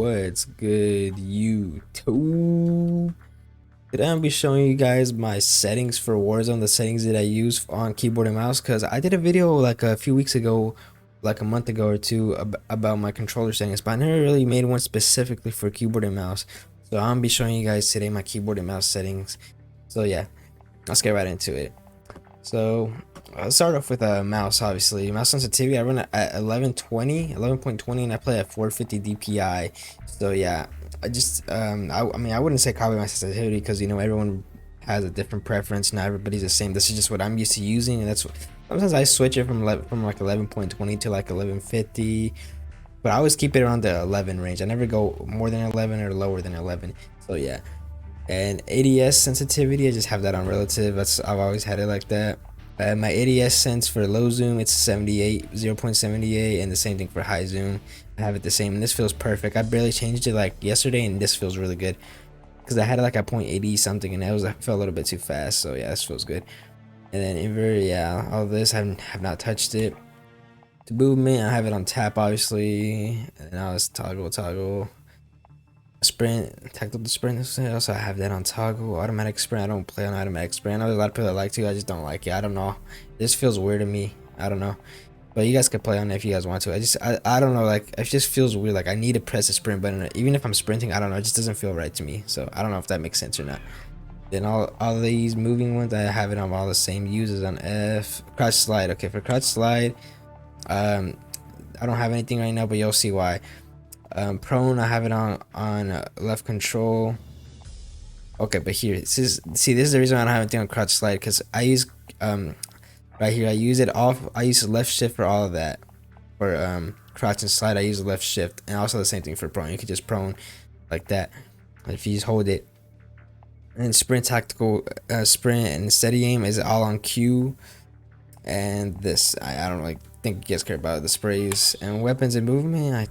What's good, YouTube? Today I'll be showing you guys my settings for Warzone, the settings that I use on keyboard and mouse, because I did a video like a few weeks ago, like a month ago or two, about my controller settings, but I never really made one specifically for keyboard and mouse. So I'm gonna be showing you guys today my keyboard and mouse settings. So yeah, let's get right into it. So I'll start off with a mouse. Obviously, mouse sensitivity, I run it at 11.20, and I play at 450 DPI. So yeah, I mean, I wouldn't say copy my sensitivity, because you know everyone has a different preference. Not everybody's the same. This is just what I'm used to using, and that's what, sometimes I switch it from like 11.20 to like 1150, but I always keep it around the 11 range. I never go more than 11 or lower than 11. So yeah. And ADS sensitivity, I just have that on relative. I've always had it like that. My ADS sense for low zoom, it's 0.78, and the same thing for high zoom. I have it the same, and this feels perfect. I barely changed it like yesterday, and this feels really good because I had it like at 0.80 something, and I felt a little bit too fast. So yeah, this feels good. And then invert, yeah, all this I have not touched it. The movement, I have it on tap, obviously, and now it's toggle. Sprint, tactical sprint. Also, I have that on toggle. Automatic sprint, I don't play on automatic sprint. I know there's a lot of people that like to. I just don't like it. I don't know. This feels weird to me. I don't know. But you guys can play on it if you guys want to. I don't know. Like, it just feels weird. Like, I need to press the sprint button. Even if I'm sprinting, I don't know. It just doesn't feel right to me. So I don't know if that makes sense or not. Then all these moving ones, I have it on all the same uses on F. Crouch slide. Okay, for crouch slide, I don't have anything right now, but you'll see why. Prone, I have it on left control. Okay, but here, this is the reason why I don't have anything on crouch slide, because I use right here, I use it off. I use left shift for all of that. For crouch and slide, I use left shift, and also the same thing for prone. You could just prone like that if you just hold it. And sprint, tactical sprint, and steady aim is all on Q. And this, I don't really think you guys care about the sprays and weapons and movement. I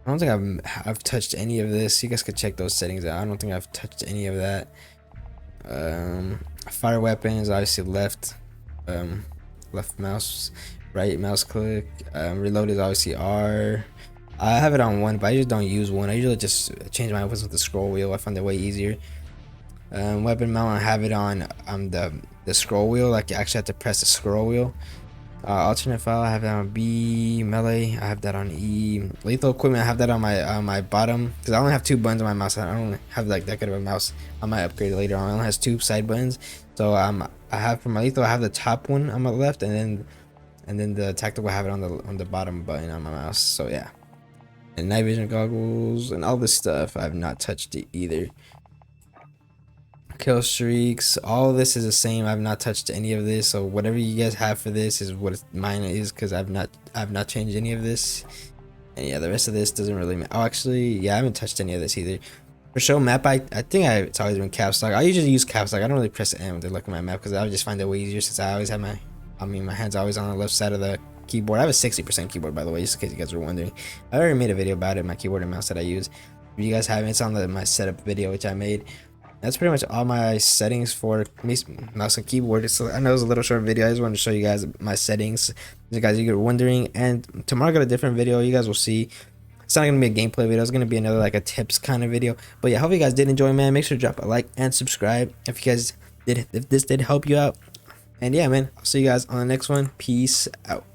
don't think I've touched any of this. You guys could check those settings out. I don't think I've touched any of that. Fire weapon is obviously left mouse, right mouse click. Reload is obviously R. I have it on 1, but I just don't use 1. I usually just change my weapons with the scroll wheel. I find that way easier. Weapon mount, I have it on the scroll wheel. Like, you actually have to press the scroll wheel. Alternate file, I have that on B. Melee, I have that on E. Lethal equipment, I have that on my bottom, because I only have 2 buttons on my mouse. I don't have like that good of a mouse. I might upgrade it later on. It only has 2 side buttons. So I have, for my lethal, I have the top one on my left, and then the tactical, I have it on the bottom button on my mouse. So yeah. And night vision goggles and all this stuff, I have not touched it either. Killstreaks, all of this is the same. I've not touched any of this, so whatever you guys have for this is what mine is, because I've not changed any of this. And yeah, the rest of this doesn't really matter. Oh, actually, yeah, I haven't touched any of this either. For show map, I think it's always been caps lock. I usually use caps lock. I don't really press M to look at my map, because I just find it way easier, since I always have my hands always on the left side of the keyboard. I have a 60% keyboard, by the way, just in case you guys were wondering. I already made a video about it, my keyboard and mouse that I use. If you guys haven't, it's on my setup video, which I made. That's pretty much all my settings for mouse and keyboard. So I know it was a little short video. I just wanted to show you guys my settings. You guys, you're wondering. And tomorrow I got a different video. You guys will see. It's not gonna be a gameplay video. It's gonna be another like a tips kind of video. But yeah, hope you guys did enjoy, man. Make sure to drop a like and subscribe if you guys did. If this did help you out. And yeah, man, I'll see you guys on the next one. Peace out.